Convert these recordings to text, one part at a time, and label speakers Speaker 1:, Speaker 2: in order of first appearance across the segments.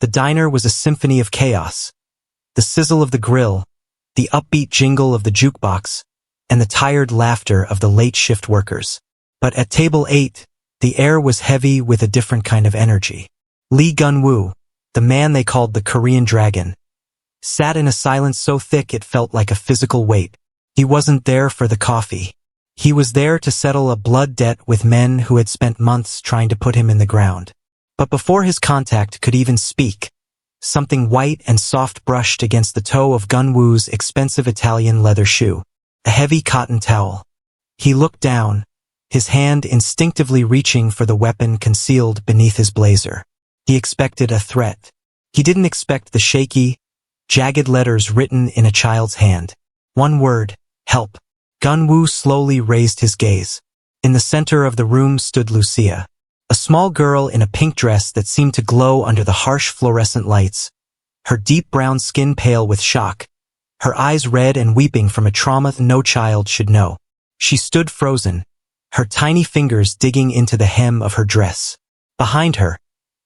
Speaker 1: The diner was a symphony of chaos. The sizzle of the grill, the upbeat jingle of the jukebox, and the tired laughter of the late shift workers. But at table 8, the air was heavy with a different kind of energy. Lee Gun-woo, the man they called the Korean Dragon, sat in a silence so thick it felt like a physical weight. He wasn't there for the coffee. He was there to settle a blood debt with men who had spent months trying to put him in the ground. But before his contact could even speak, something white and soft brushed against the toe of Gun-woo's expensive Italian leather shoe, a heavy cotton towel. He looked down, his hand instinctively reaching for the weapon concealed beneath his blazer. He expected a threat. He didn't expect the shaky, jagged letters written in a child's hand. One word, help. Gun-woo slowly raised his gaze. In the center of the room stood Lucia, a small girl in a pink dress that seemed to glow under the harsh fluorescent lights, her deep brown skin pale with shock, her eyes red and weeping from a trauma no child should know. She stood frozen, her tiny fingers digging into the hem of her dress. Behind her,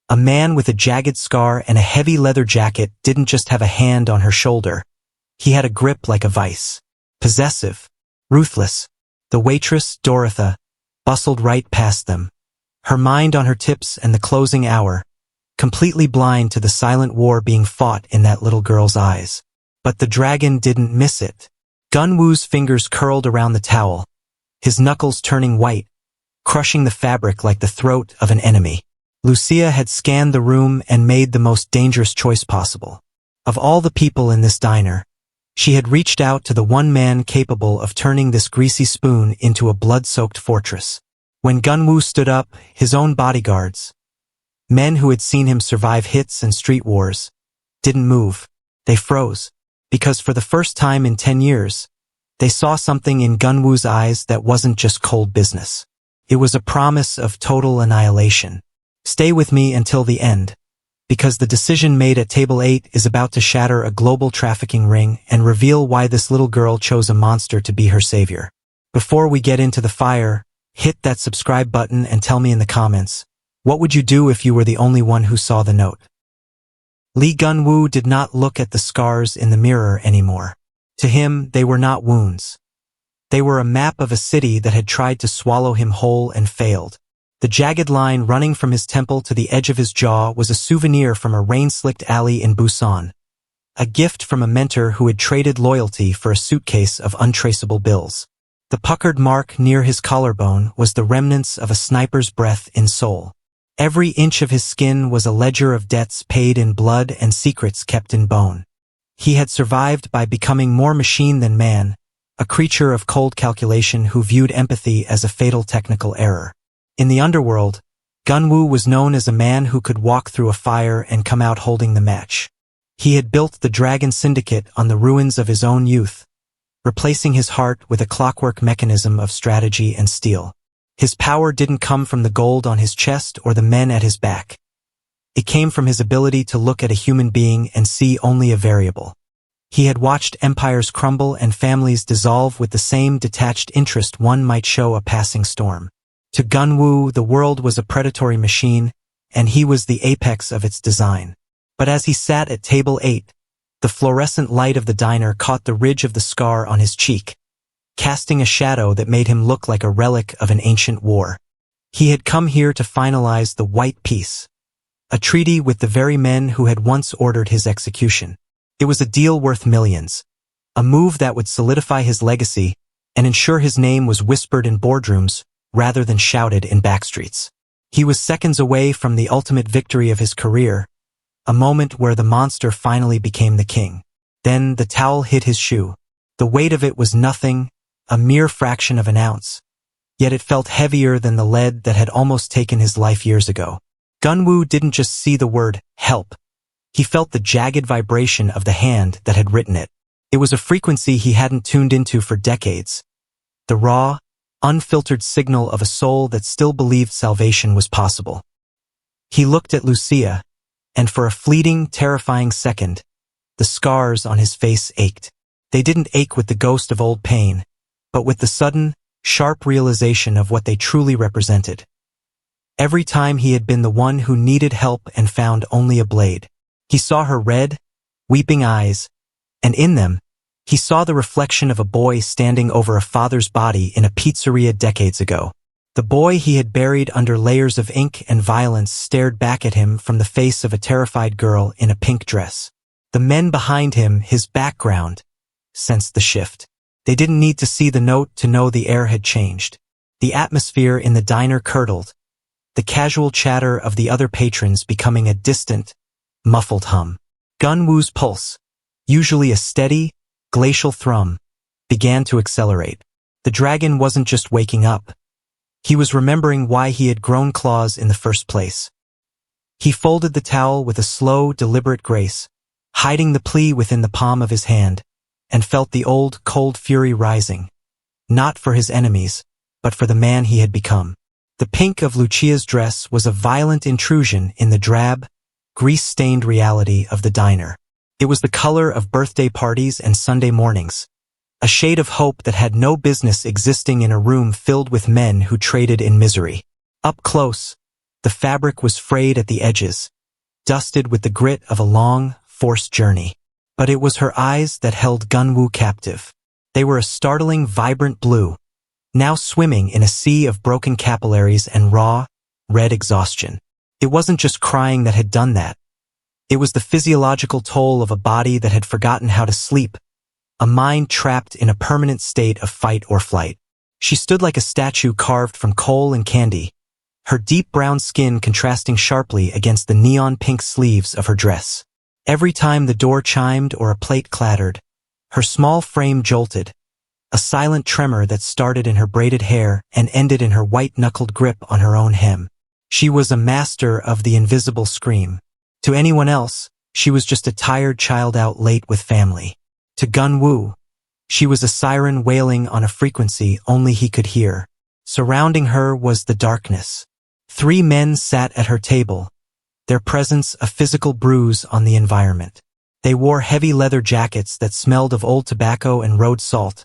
Speaker 1: a man with a jagged scar and a heavy leather jacket didn't just have a hand on her shoulder. He had a grip like a vice. Possessive, ruthless. The waitress, Dorotha, bustled right past them, her mind on her tips and the closing hour, completely blind to the silent war being fought in that little girl's eyes. But the dragon didn't miss it. Gun-woo's fingers curled around the towel, his knuckles turning white, crushing the fabric like the throat of an enemy. Lucia had scanned the room and made the most dangerous choice possible. Of all the people in this diner, she had reached out to the one man capable of turning this greasy spoon into a blood-soaked fortress. When Gun-woo stood up, his own bodyguards, men who had seen him survive hits and street wars, didn't move. They froze, because for the first time in 10 years, they saw something in Gun-woo's eyes that wasn't just cold business. It was a promise of total annihilation. Stay with me until the end, because the decision made at table 8 is about to shatter a global trafficking ring and reveal why this little girl chose a monster to be her savior. Before we get into the fire, hit that subscribe button and tell me in the comments, what would you do if you were the only one who saw the note? Lee Gun-woo did not look at the scars in the mirror anymore. To him, they were not wounds. They were a map of a city that had tried to swallow him whole and failed. The jagged line running from his temple to the edge of his jaw was a souvenir from a rain-slicked alley in Busan, a gift from a mentor who had traded loyalty for a suitcase of untraceable bills. The puckered mark near his collarbone was the remnants of a sniper's breath in Seoul. Every inch of his skin was a ledger of debts paid in blood and secrets kept in bone. He had survived by becoming more machine than man, a creature of cold calculation who viewed empathy as a fatal technical error. In the underworld, Gun-woo was known as a man who could walk through a fire and come out holding the match. He had built the Dragon Syndicate on the ruins of his own youth, replacing his heart with a clockwork mechanism of strategy and steel. His power didn't come from the gold on his chest or the men at his back. It came from his ability to look at a human being and see only a variable. He had watched empires crumble and families dissolve with the same detached interest one might show a passing storm. To Gun-woo, the world was a predatory machine, and he was the apex of its design. But as he sat at table 8, the fluorescent light of the diner caught the ridge of the scar on his cheek, casting a shadow that made him look like a relic of an ancient war. He had come here to finalize the White Peace, a treaty with the very men who had once ordered his execution. It was a deal worth millions, a move that would solidify his legacy and ensure his name was whispered in boardrooms rather than shouted in backstreets. He was seconds away from the ultimate victory of his career, a moment where the monster finally became the king. Then the towel hit his shoe. The weight of it was nothing, a mere fraction of an ounce. Yet it felt heavier than the lead that had almost taken his life years ago. Gun-woo didn't just see the word, help. He felt the jagged vibration of the hand that had written it. It was a frequency he hadn't tuned into for decades. The raw, unfiltered signal of a soul that still believed salvation was possible. He looked at Lucia, and for a fleeting, terrifying second, the scars on his face ached. They didn't ache with the ghost of old pain, but with the sudden, sharp realization of what they truly represented. Every time he had been the one who needed help and found only a blade. He saw her red, weeping eyes, and in them, he saw the reflection of a boy standing over a father's body in a pizzeria decades ago. The boy he had buried under layers of ink and violence stared back at him from the face of a terrified girl in a pink dress. The men behind him, his background, sensed the shift. They didn't need to see the note to know the air had changed. The atmosphere in the diner curdled, the casual chatter of the other patrons becoming a distant, muffled hum. Gun-Woo's pulse, usually a steady, glacial thrum, began to accelerate. The dragon wasn't just waking up. He was remembering why he had grown claws in the first place. He folded the towel with a slow, deliberate grace, hiding the plea within the palm of his hand, and felt the old, cold fury rising, not for his enemies, but for the man he had become. The pink of Lucia's dress was a violent intrusion in the drab, grease-stained reality of the diner. It was the color of birthday parties and Sunday mornings, a shade of hope that had no business existing in a room filled with men who traded in misery. Up close, the fabric was frayed at the edges, dusted with the grit of a long, forced journey. But it was her eyes that held Gun-Woo captive. They were a startling, vibrant blue, now swimming in a sea of broken capillaries and raw, red exhaustion. It wasn't just crying that had done that. It was the physiological toll of a body that had forgotten how to sleep, a mind trapped in a permanent state of fight or flight. She stood like a statue carved from coal and candy, her deep brown skin contrasting sharply against the neon pink sleeves of her dress. Every time the door chimed or a plate clattered, her small frame jolted, a silent tremor that started in her braided hair and ended in her white-knuckled grip on her own hem. She was a master of the invisible scream. To anyone else, she was just a tired child out late with family. To Gun-Woo, she was a siren wailing on a frequency only he could hear. Surrounding her was the darkness. 3 men sat at her table, their presence a physical bruise on the environment. They wore heavy leather jackets that smelled of old tobacco and road salt,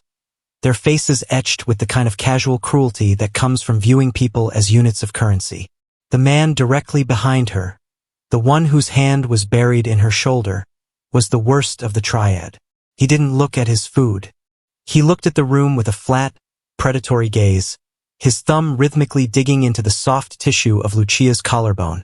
Speaker 1: their faces etched with the kind of casual cruelty that comes from viewing people as units of currency. The man directly behind her, the one whose hand was buried in her shoulder, was the worst of the triad. He didn't look at his food. He looked at the room with a flat, predatory gaze, his thumb rhythmically digging into the soft tissue of Lucia's collarbone.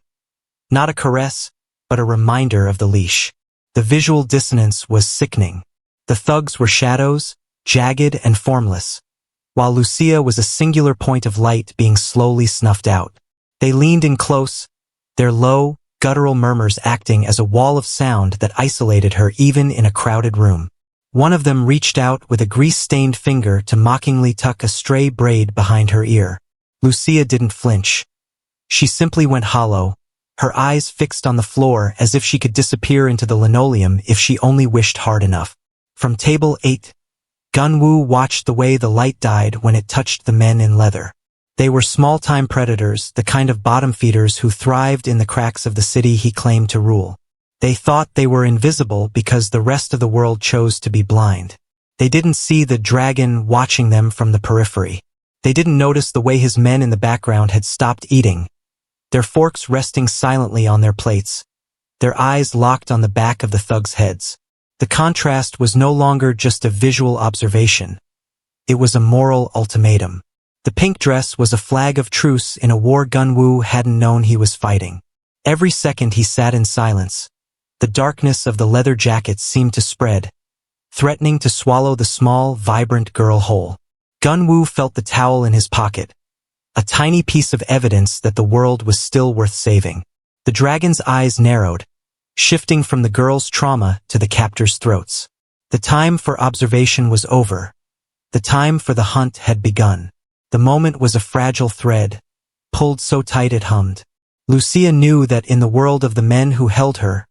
Speaker 1: Not a caress, but a reminder of the leash. The visual dissonance was sickening. The thugs were shadows, jagged and formless, while Lucia was a singular point of light being slowly snuffed out. They leaned in close, their low, guttural murmurs acting as a wall of sound that isolated her even in a crowded room. One of them reached out with a grease-stained finger to mockingly tuck a stray braid behind her ear. Lucia didn't flinch. She simply went hollow, her eyes fixed on the floor as if she could disappear into the linoleum if she only wished hard enough. From table 8, Gun-Woo watched the way the light died when it touched the men in leather. They were small-time predators, the kind of bottom feeders who thrived in the cracks of the city he claimed to rule. They thought they were invisible because the rest of the world chose to be blind. They didn't see the dragon watching them from the periphery. They didn't notice the way his men in the background had stopped eating, their forks resting silently on their plates, their eyes locked on the back of the thugs' heads. The contrast was no longer just a visual observation. It was a moral ultimatum. The pink dress was a flag of truce in a war Gun-Woo hadn't known he was fighting. Every second he sat in silence, the darkness of the leather jacket seemed to spread, threatening to swallow the small, vibrant girl whole. Gun-Woo felt the towel in his pocket, a tiny piece of evidence that the world was still worth saving. The dragon's eyes narrowed, shifting from the girl's trauma to the captors' throats. The time for observation was over. The time for the hunt had begun. The moment was a fragile thread, pulled so tight it hummed. Lucia knew that in the world of the men who held her,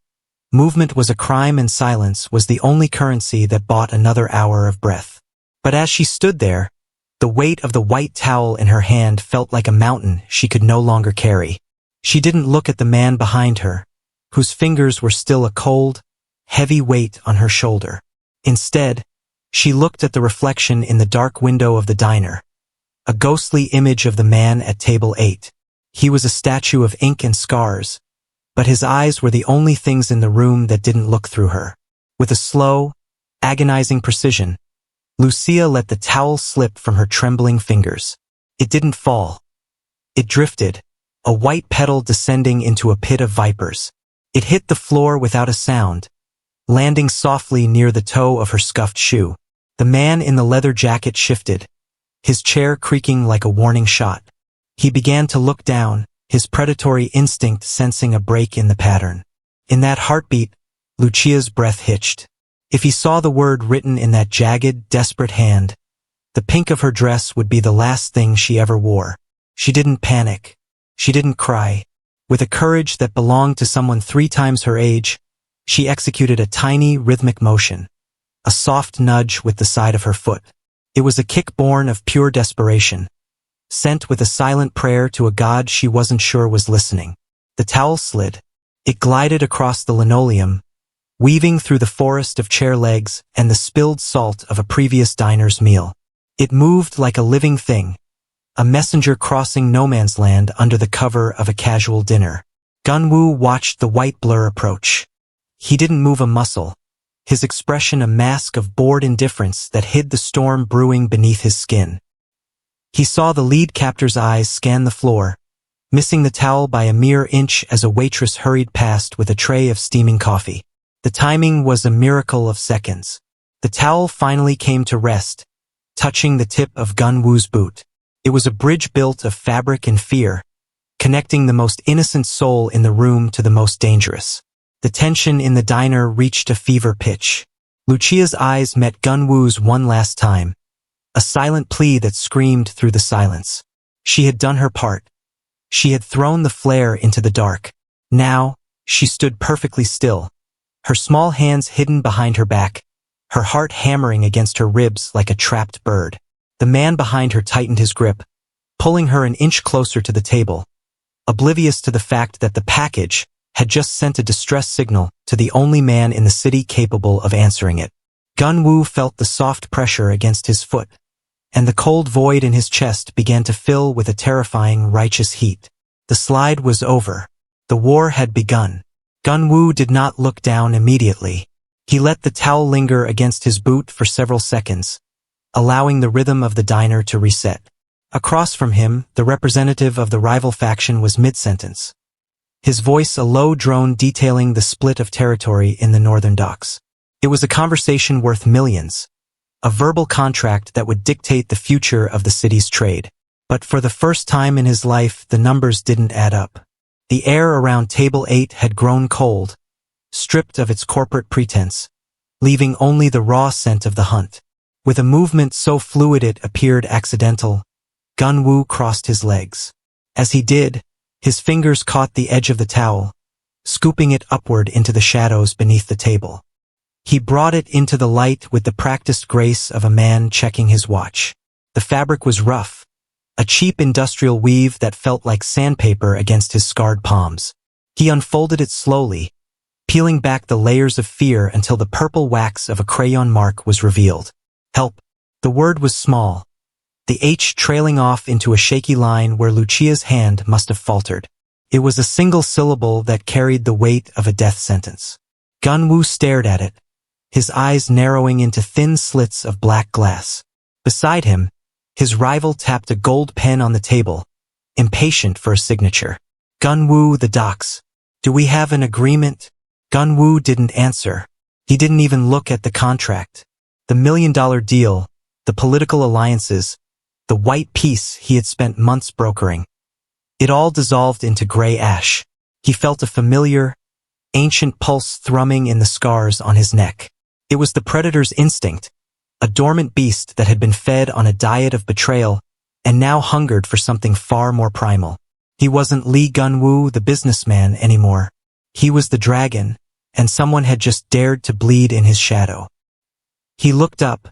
Speaker 1: movement was a crime and silence was the only currency that bought another hour of breath. But as she stood there, the weight of the white towel in her hand felt like a mountain she could no longer carry. She didn't look at the man behind her, whose fingers were still a cold, heavy weight on her shoulder. Instead, she looked at the reflection in the dark window of the diner, a ghostly image of the man at table 8. He was a statue of ink and scars, but his eyes were the only things in the room that didn't look through her. With a slow, agonizing precision, Lucia let the towel slip from her trembling fingers. It didn't fall. It drifted, a white petal descending into a pit of vipers. It hit the floor without a sound, landing softly near the toe of her scuffed shoe. The man in the leather jacket shifted, his chair creaking like a warning shot. He began to look down, his predatory instinct sensing a break in the pattern. In that heartbeat, Lucia's breath hitched. If he saw the word written in that jagged, desperate hand, the pink of her dress would be the last thing she ever wore. She didn't panic. She didn't cry. With a courage that belonged to someone 3 times her age, she executed a tiny, rhythmic motion, a soft nudge with the side of her foot. It was a kick born of pure desperation, sent with a silent prayer to a god she wasn't sure was listening. The towel slid. It glided across the linoleum, weaving through the forest of chair legs and the spilled salt of a previous diner's meal. It moved like a living thing, a messenger crossing no man's land under the cover of a casual dinner. Gunwoo watched the white blur approach. He didn't move a muscle, his expression a mask of bored indifference that hid the storm brewing beneath his skin. He saw the lead captor's eyes scan the floor, missing the towel by a mere inch as a waitress hurried past with a tray of steaming coffee. The timing was a miracle of seconds. The towel finally came to rest, touching the tip of Gunwoo's boot. It was a bridge built of fabric and fear, connecting the most innocent soul in the room to the most dangerous. The tension in the diner reached a fever pitch. Lucia's eyes met Gunwoo's one last time, a silent plea that screamed through the silence. She had done her part. She had thrown the flare into the dark. Now, she stood perfectly still, her small hands hidden behind her back, her heart hammering against her ribs like a trapped bird. The man behind her tightened his grip, pulling her an inch closer to the table, oblivious to the fact that the package had just sent a distress signal to the only man in the city capable of answering it. Gunwoo felt the soft pressure against his foot, and the cold void in his chest began to fill with a terrifying, righteous heat. The slide was over. The war had begun. Gunwoo did not look down immediately. He let the towel linger against his boot for several seconds, allowing the rhythm of the diner to reset. Across from him, the representative of the rival faction was mid-sentence, his voice a low drone detailing the split of territory in the northern docks. It was a conversation worth millions, a verbal contract that would dictate the future of the city's trade. But for the first time in his life, the numbers didn't add up. The air around table 8 had grown cold, stripped of its corporate pretense, leaving only the raw scent of the hunt. With a movement so fluid it appeared accidental, Gunwoo crossed his legs. As he did, his fingers caught the edge of the towel, scooping it upward into the shadows beneath the table. He brought it into the light with the practiced grace of a man checking his watch. The fabric was rough, a cheap industrial weave that felt like sandpaper against his scarred palms. He unfolded it slowly, peeling back the layers of fear until the purple wax of a crayon mark was revealed. Help. The word was small, the H trailing off into a shaky line where Lucia's hand must have faltered. It was a single syllable that carried the weight of a death sentence. Gunwoo stared at it, his eyes narrowing into thin slits of black glass. Beside him, his rival tapped a gold pen on the table, impatient for a signature. Gunwoo, the docks. Do we have an agreement? Gunwoo didn't answer. He didn't even look at the contract. The $1 million deal, the political alliances, the white peace he had spent months brokering. It all dissolved into gray ash. He felt a familiar, ancient pulse thrumming in the scars on his neck. It was the predator's instinct, a dormant beast that had been fed on a diet of betrayal and now hungered for something far more primal. He wasn't Lee Gunwoo, the businessman, anymore. He was the dragon, and someone had just dared to bleed in his shadow. He looked up,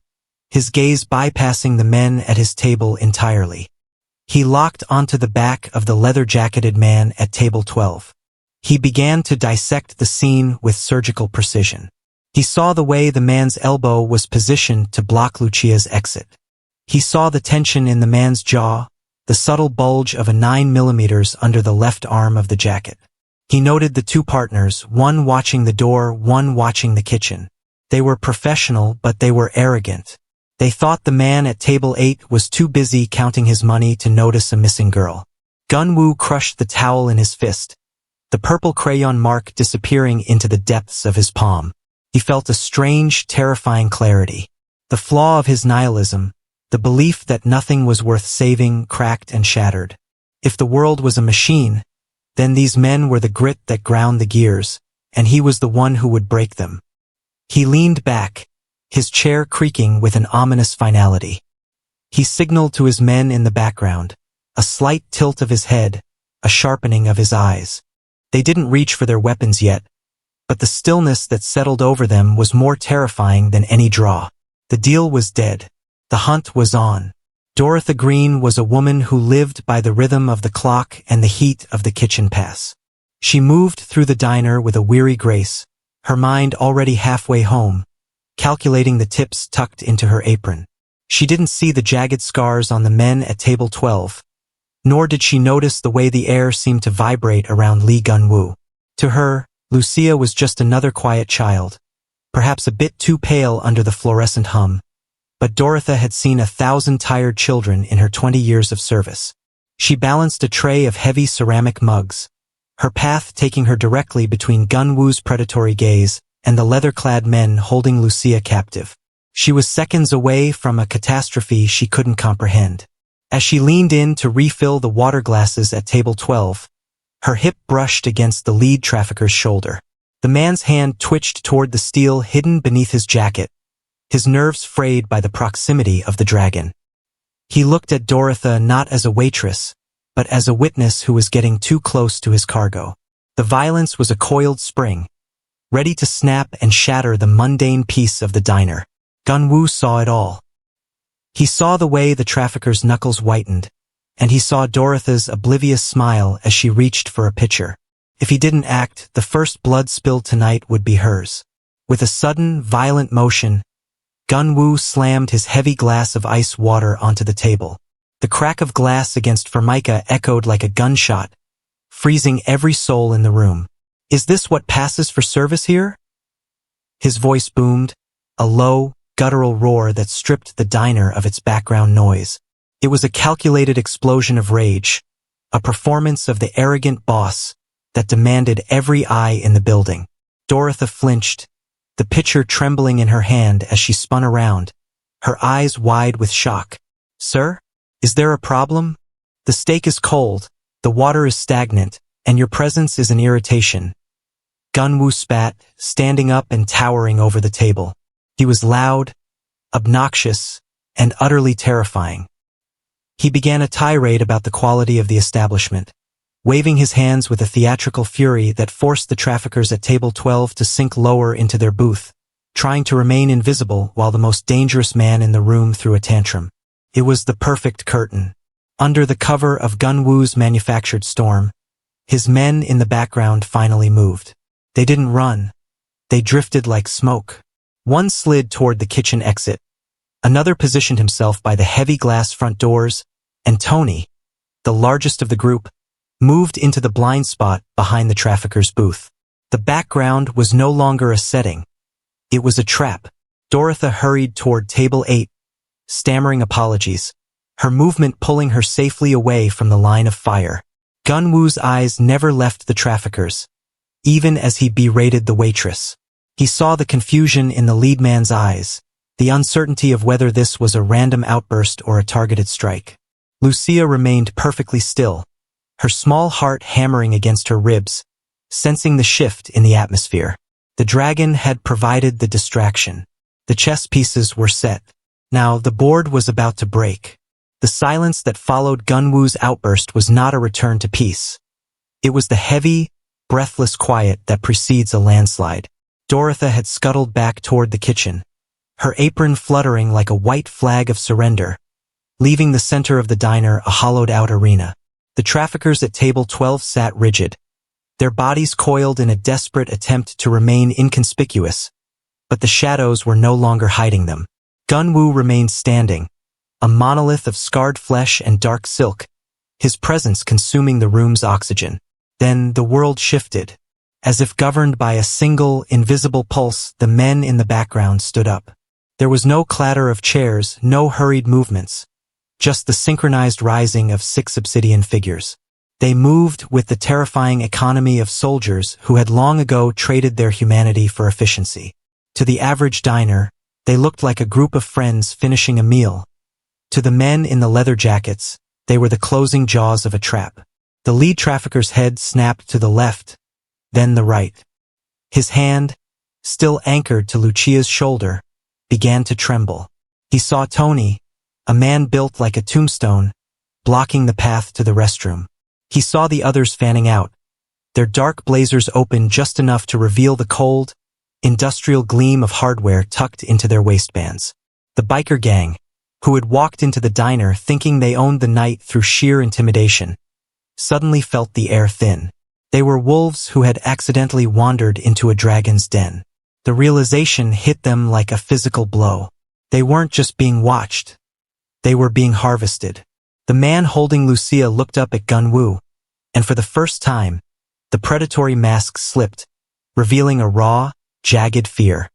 Speaker 1: his gaze bypassing the men at his table entirely. He locked onto the back of the leather-jacketed man at table 12. He began to dissect the scene with surgical precision. He saw the way the man's elbow was positioned to block Lucia's exit. He saw the tension in the man's jaw, the subtle bulge of a 9mm under the left arm of the jacket. He noted the two partners, one watching the door, one watching the kitchen. They were professional, but they were arrogant. They thought the man at table 8 was too busy counting his money to notice a missing girl. Gunwoo crushed the towel in his fist, the purple crayon mark disappearing into the depths of his palm. He felt a strange, terrifying clarity. The flaw of his nihilism, the belief that nothing was worth saving, cracked and shattered. If the world was a machine, then these men were the grit that ground the gears, and he was the one who would break them. He leaned back, his chair creaking with an ominous finality. He signaled to his men in the background, a slight tilt of his head, a sharpening of his eyes. They didn't reach for their weapons yet, but the stillness that settled over them was more terrifying than any draw. The deal was dead. The hunt was on. Dorothy Green was a woman who lived by the rhythm of the clock and the heat of the kitchen pass. She moved through the diner with a weary grace, her mind already halfway home, calculating the tips tucked into her apron. She didn't see the jagged scars on the men at table 12, nor did she notice the way the air seemed to vibrate around Lee Gunwoo. To her, Lucia was just another quiet child, perhaps a bit too pale under the fluorescent hum, but Dorothy had seen 1,000 tired children in her 20 years of service. She balanced a tray of heavy ceramic mugs, her path taking her directly between Gunwoo's predatory gaze and the leather-clad men holding Lucia captive. She was seconds away from a catastrophe she couldn't comprehend. As she leaned in to refill the water glasses at table 12, her hip brushed against the lead trafficker's shoulder. The man's hand twitched toward the steel hidden beneath his jacket, his nerves frayed by the proximity of the dragon. He looked at Dorothy not as a waitress, but as a witness who was getting too close to his cargo. The violence was a coiled spring, ready to snap and shatter the mundane peace of the diner. Gunwoo saw it all. He saw the way the trafficker's knuckles whitened, and he saw Dorothy's oblivious smile as she reached for a pitcher. If he didn't act, the first blood spilled tonight would be hers. With a sudden, violent motion, Gunwoo slammed his heavy glass of ice water onto the table. The crack of glass against formica echoed like a gunshot, freezing every soul in the room. "Is this what passes for service here?" His voice boomed, a low, guttural roar that stripped the diner of its background noise. It was a calculated explosion of rage, a performance of the arrogant boss that demanded every eye in the building. Dorothy flinched, the pitcher trembling in her hand as she spun around, her eyes wide with shock. "Sir? Is there a problem? The steak is cold, the water is stagnant, and your presence is an irritation." Gunwoo spat, standing up and towering over the table. He was loud, obnoxious, and utterly terrifying. He began a tirade about the quality of the establishment, waving his hands with a theatrical fury that forced the traffickers at table 12 to sink lower into their booth, trying to remain invisible while the most dangerous man in the room threw a tantrum. It was the perfect curtain. Under the cover of Gunwoo's manufactured storm, his men in the background finally moved. They didn't run. They drifted like smoke. One slid toward the kitchen exit. Another positioned himself by the heavy glass front doors, and Tony, the largest of the group, moved into the blind spot behind the trafficker's booth. The background was no longer a setting. It was a trap. Dorothy hurried toward table 8, stammering apologies, her movement pulling her safely away from the line of fire. Gunwoo's eyes never left the traffickers, even as he berated the waitress. He saw the confusion in the lead man's eyes, the uncertainty of whether this was a random outburst or a targeted strike. Lucia remained perfectly still, her small heart hammering against her ribs, sensing the shift in the atmosphere. The dragon had provided the distraction. The chess pieces were set. Now the board was about to break. The silence that followed Gunwoo's outburst was not a return to peace. It was the heavy, breathless quiet that precedes a landslide. Dorothy had scuttled back toward the kitchen, her apron fluttering like a white flag of surrender, leaving the center of the diner a hollowed-out arena. The traffickers at table 12 sat rigid, their bodies coiled in a desperate attempt to remain inconspicuous, but the shadows were no longer hiding them. Gunwoo remained standing, a monolith of scarred flesh and dark silk, his presence consuming the room's oxygen. Then the world shifted. As if governed by a single, invisible pulse, the men in the background stood up. There was no clatter of chairs, no hurried movements. Just the synchronized rising of 6 obsidian figures. They moved with the terrifying economy of soldiers who had long ago traded their humanity for efficiency. To the average diner, they looked like a group of friends finishing a meal. To the men in the leather jackets, they were the closing jaws of a trap. The lead trafficker's head snapped to the left, then the right. His hand, still anchored to Lucia's shoulder, began to tremble. He saw Tony, a man built like a tombstone, blocking the path to the restroom. He saw the others fanning out, their dark blazers open just enough to reveal the cold, industrial gleam of hardware tucked into their waistbands. The biker gang, who had walked into the diner thinking they owned the night through sheer intimidation, suddenly felt the air thin. They were wolves who had accidentally wandered into a dragon's den. The realization hit them like a physical blow. They weren't just being watched. They were being harvested. The man holding Lucia looked up at Gunwoo, and for the first time, the predatory mask slipped, revealing a raw, jagged fear.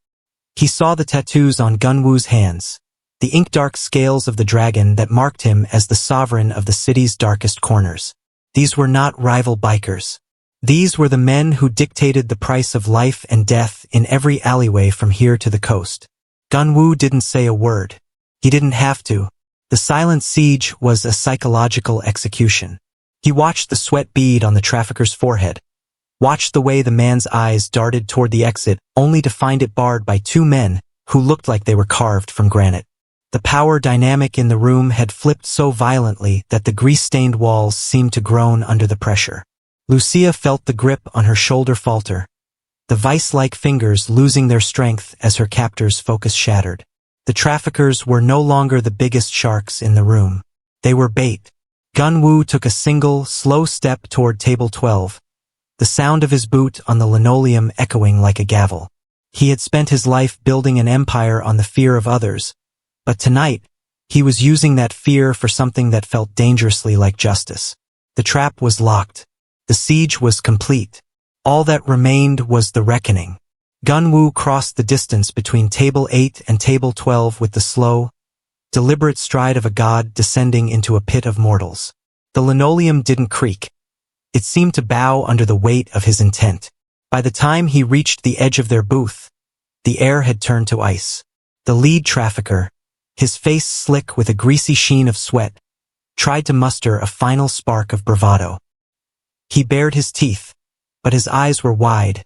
Speaker 1: He saw the tattoos on Gunwoo's hands, the ink-dark scales of the dragon that marked him as the sovereign of the city's darkest corners. These were not rival bikers. These were the men who dictated the price of life and death in every alleyway from here to the coast. Gunwoo didn't say a word. He didn't have to. The silent siege was a psychological execution. He watched the sweat bead on the trafficker's forehead, watched the way the man's eyes darted toward the exit, only to find it barred by 2 men who looked like they were carved from granite. The power dynamic in the room had flipped so violently that the grease-stained walls seemed to groan under the pressure. Lucia felt the grip on her shoulder falter, the vice-like fingers losing their strength as her captor's focus shattered. The traffickers were no longer the biggest sharks in the room. They were bait. Gunwoo took a single, slow step toward table 12, the sound of his boot on the linoleum echoing like a gavel. He had spent his life building an empire on the fear of others, but tonight, he was using that fear for something that felt dangerously like justice. The trap was locked. The siege was complete. All that remained was the reckoning. Gunwoo crossed the distance between table 8 and table 12 with the slow, deliberate stride of a god descending into a pit of mortals. The linoleum didn't creak. It seemed to bow under the weight of his intent. By the time he reached the edge of their booth, the air had turned to ice. The lead trafficker, his face slick with a greasy sheen of sweat, tried to muster a final spark of bravado. He bared his teeth, but his eyes were wide,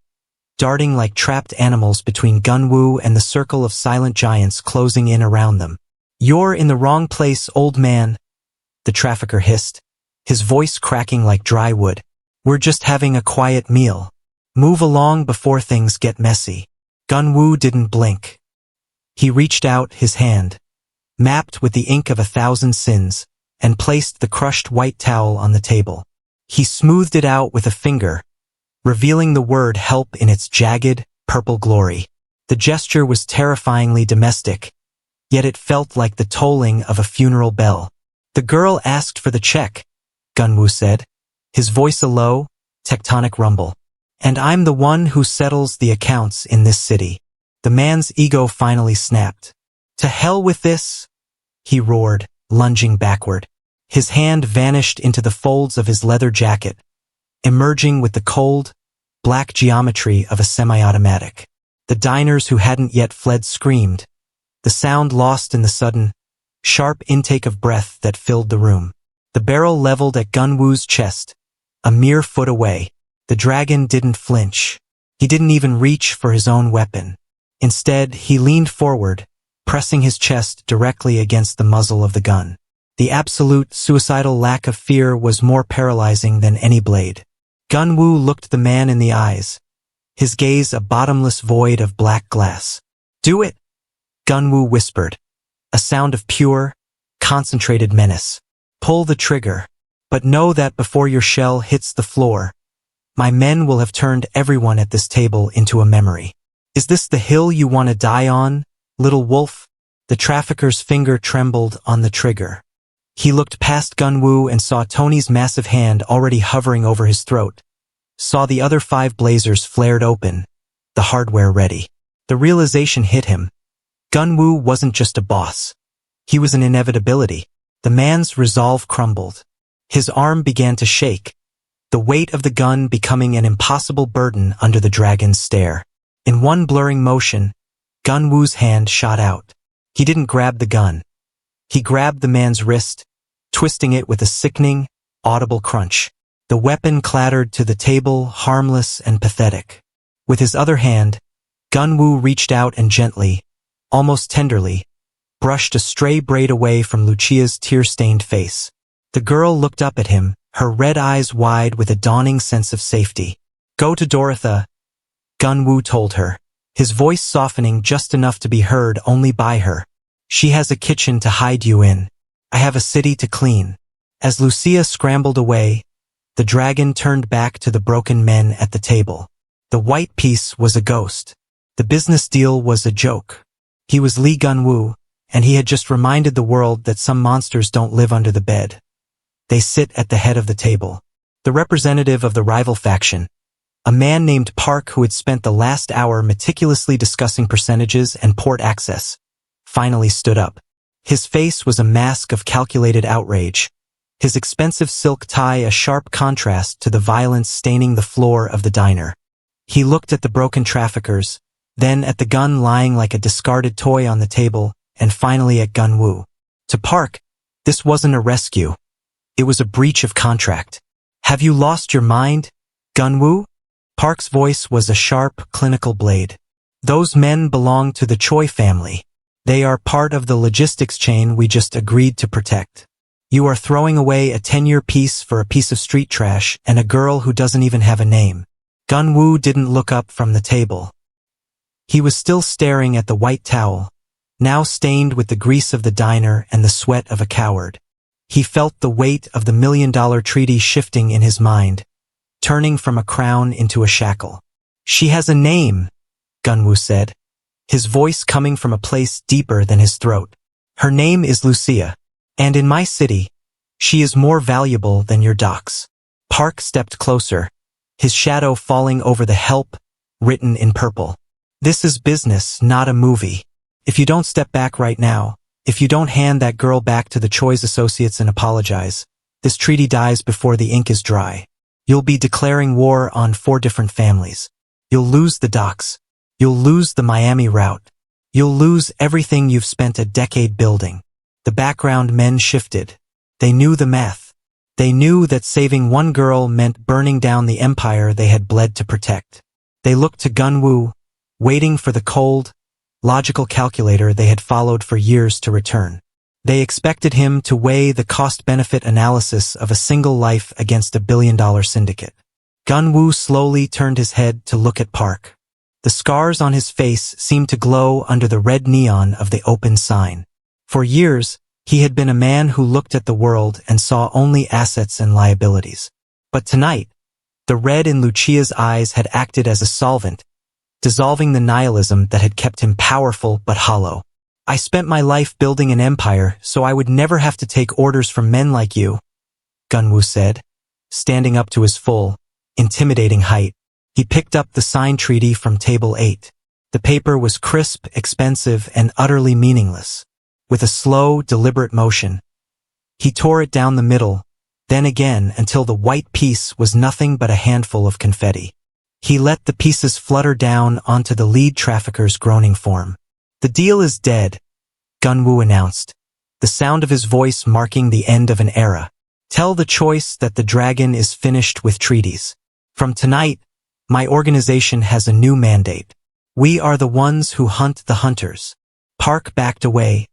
Speaker 1: darting like trapped animals between Gunwoo and the circle of silent giants closing in around them. "You're in the wrong place, old man," the trafficker hissed, his voice cracking like dry wood. "We're just having a quiet meal. Move along before things get messy." Gunwoo didn't blink. He reached out his hand, mapped with the ink of 1,000 sins, and placed the crushed white towel on the table. He smoothed it out with a finger, revealing the word help in its jagged, purple glory. The gesture was terrifyingly domestic, yet it felt like the tolling of a funeral bell. "The girl asked for the check," Gunwoo said, his voice a low, tectonic rumble. "And I'm the one who settles the accounts in this city." The man's ego finally snapped. "To hell with this," he roared, lunging backward. His hand vanished into the folds of his leather jacket, emerging with the cold, black geometry of a semi-automatic. The diners who hadn't yet fled screamed, the sound lost in the sudden, sharp intake of breath that filled the room. The barrel leveled at Gunwoo's chest, a mere foot away. The dragon didn't flinch. He didn't even reach for his own weapon. Instead, he leaned forward, pressing his chest directly against the muzzle of the gun. The absolute, suicidal lack of fear was more paralyzing than any blade. Gunwoo looked the man in the eyes, his gaze a bottomless void of black glass. "Do it," Gunwoo whispered, a sound of pure, concentrated menace. "Pull the trigger, but know that before your shell hits the floor, my men will have turned everyone at this table into a memory." "Is this the hill you want to die on, little wolf?" The trafficker's finger trembled on the trigger. He looked past Gunwoo and saw Tony's massive hand already hovering over his throat, saw the other 5 blazers flared open, the hardware ready. The realization hit him. Gunwoo wasn't just a boss. He was an inevitability. The man's resolve crumbled. His arm began to shake, the weight of the gun becoming an impossible burden under the dragon's stare. In one blurring motion, Gunwoo's hand shot out. He didn't grab the gun. He grabbed the man's wrist, twisting it with a sickening, audible crunch. The weapon clattered to the table, harmless and pathetic. With his other hand, Gunwoo reached out and gently, almost tenderly, brushed a stray braid away from Lucia's tear-stained face. The girl looked up at him, her red eyes wide with a dawning sense of safety. "Go to Dorotha," Gunwoo told her, his voice softening just enough to be heard only by her. "She has a kitchen to hide you in. I have a city to clean." As Lucia scrambled away, the dragon turned back to the broken men at the table. The white piece was a ghost. The business deal was a joke. He was Lee Gunwoo, and he had just reminded the world that some monsters don't live under the bed. They sit at the head of the table. The representative of the rival faction, a man named Park who had spent the last hour meticulously discussing percentages and port access, finally stood up. His face was a mask of calculated outrage, his expensive silk tie a sharp contrast to the violence staining the floor of the diner. He looked at the broken traffickers, then at the gun lying like a discarded toy on the table, and finally at Gunwoo. To Park, this wasn't a rescue. It was a breach of contract. "Have you lost your mind, Gunwoo?" Park's voice was a sharp, clinical blade. "Those men belong to the Choi family. They are part of the logistics chain we just agreed to protect. You are throwing away a 10-year piece for a piece of street trash and a girl who doesn't even have a name." Gunwoo didn't look up from the table. He was still staring at the white towel, now stained with the grease of the diner and the sweat of a coward. He felt the weight of the $1 million treaty shifting in his mind, turning from a crown into a shackle. "She has a name," Gunwoo said, his voice coming from a place deeper than his throat. "Her name is Lucia, and in my city, she is more valuable than your docks." Park stepped closer, his shadow falling over the "help" written in purple. "This is business, not a movie. If you don't step back right now, if you don't hand that girl back to the Choi's associates and apologize, this treaty dies before the ink is dry. You'll be declaring war on 4 different families. You'll lose the docks. You'll lose the Miami route. You'll lose everything you've spent a decade building." The background men shifted. They knew the math. They knew that saving one girl meant burning down the empire they had bled to protect. They looked to Gunwoo, waiting for the cold, logical calculator they had followed for years to return. They expected him to weigh the cost-benefit analysis of a single life against a billion-dollar syndicate. Gunwoo slowly turned his head to look at Park. The scars on his face seemed to glow under the red neon of the open sign. For years, he had been a man who looked at the world and saw only assets and liabilities. But tonight, the red in Lucia's eyes had acted as a solvent, dissolving the nihilism that had kept him powerful but hollow. "I spent my life building an empire so I would never have to take orders from men like you," Gunwoo said, standing up to his full, intimidating height. He picked up the signed treaty from table 8. The paper was crisp, expensive, and utterly meaningless. With a slow, deliberate motion, he tore it down the middle, then again until the white piece was nothing but a handful of confetti. He let the pieces flutter down onto the lead trafficker's groaning form. "The deal is dead," Gunwoo announced, the sound of his voice marking the end of an era. "Tell the Choice that the dragon is finished with treaties. From tonight, my organization has a new mandate. We are the ones who hunt the hunters." Park backed away,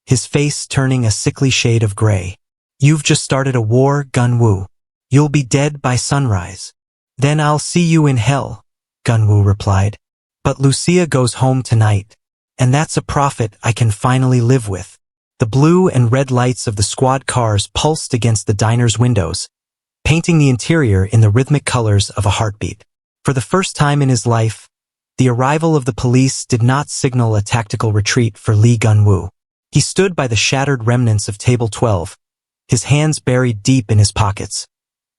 Speaker 1: his face turning a sickly shade of gray. "You've just started a war, Gunwoo. You'll be dead by sunrise." "Then I'll see you in hell," Gunwoo replied. "But Lucia goes home tonight, and that's a profit I can finally live with." The blue and red lights of the squad cars pulsed against the diner's windows, painting the interior in the rhythmic colors of a heartbeat. For the first time in his life, the arrival of the police did not signal a tactical retreat for Lee Gunwoo. He stood by the shattered remnants of Table 12, his hands buried deep in his pockets,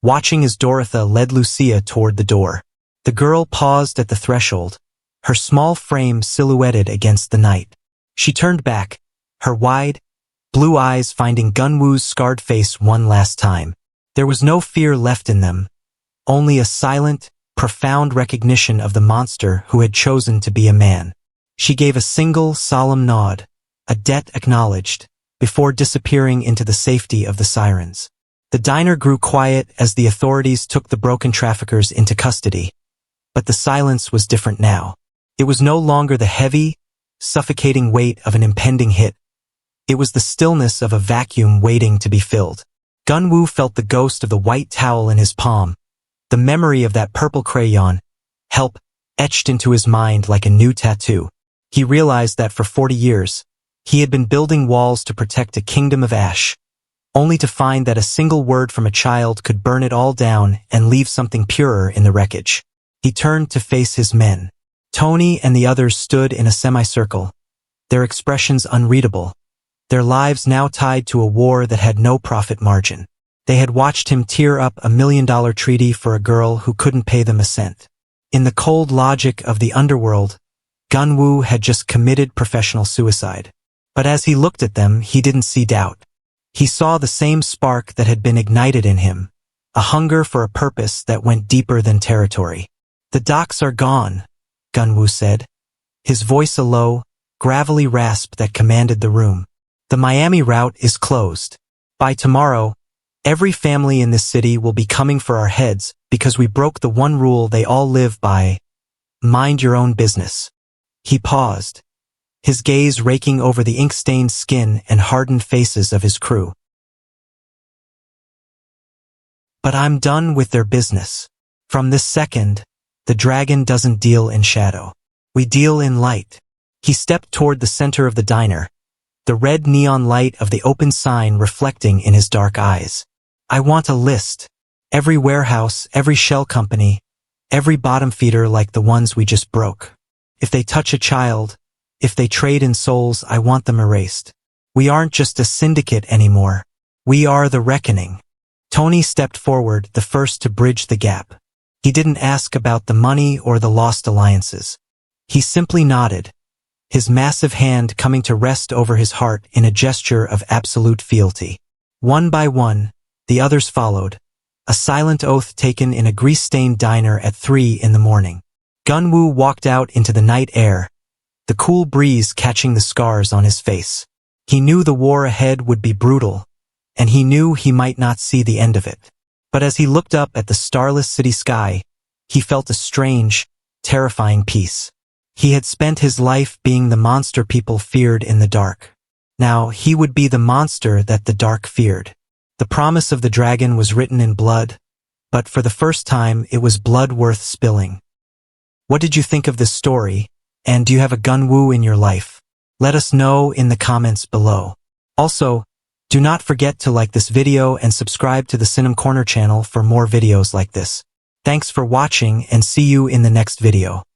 Speaker 1: watching as Dorothy led Lucia toward the door. The girl paused at the threshold, her small frame silhouetted against the night. She turned back, her wide, blue eyes finding Gunwoo's scarred face one last time. There was no fear left in them, only a silent, profound recognition of the monster who had chosen to be a man. She gave a single, solemn nod, a debt acknowledged, before disappearing into the safety of the sirens. The diner grew quiet as the authorities took the broken traffickers into custody. But the silence was different now. It was no longer the heavy, suffocating weight of an impending hit. It was the stillness of a vacuum waiting to be filled. Gunwoo felt the ghost of the white towel in his palm, the memory of that purple crayon, help, etched into his mind like a new tattoo. He realized that for 40 years, he had been building walls to protect a kingdom of ash, only to find that a single word from a child could burn it all down and leave something purer in the wreckage. He turned to face his men. Tony and the others stood in a semicircle, their expressions unreadable, their lives now tied to a war that had no profit margin. They had watched him tear up $1 million treaty for a girl who couldn't pay them a cent. In the cold logic of the underworld, Gunwoo had just committed professional suicide. But as he looked at them, he didn't see doubt. He saw the same spark that had been ignited in him, a hunger for a purpose that went deeper than territory. "The docks are gone," Gunwoo said, his voice a low, gravelly rasp that commanded the room. "The Miami route is closed. By tomorrow, every family in this city will be coming for our heads because we broke the one rule they all live by: mind your own business." He paused, his gaze raking over the ink-stained skin and hardened faces of his crew. "But I'm done with their business. From this second, the dragon doesn't deal in shadow. We deal in light." He stepped toward the center of the diner, the red neon light of the open sign reflecting in his dark eyes. "I want a list. Every warehouse, every shell company, every bottom feeder like the ones we just broke. If they touch a child, if they trade in souls, I want them erased. We aren't just a syndicate anymore. We are the reckoning." Tony stepped forward, the first to bridge the gap. He didn't ask about the money or the lost alliances. He simply nodded, his massive hand coming to rest over his heart in a gesture of absolute fealty. One by one, the others followed, a silent oath taken in a grease-stained diner at 3 in the morning. Gunwoo walked out into the night air, the cool breeze catching the scars on his face. He knew the war ahead would be brutal, and he knew he might not see the end of it. But as he looked up at the starless city sky, he felt a strange, terrifying peace. He had spent his life being the monster people feared in the dark. Now he would be the monster that the dark feared. The promise of the dragon was written in blood, but for the first time it was blood worth spilling. What did you think of this story, and do you have a Gunwoo in your life? Let us know in the comments below. Also, do not forget to like this video and subscribe to the Cinem Corner channel for more videos like this. Thanks for watching and see you in the next video.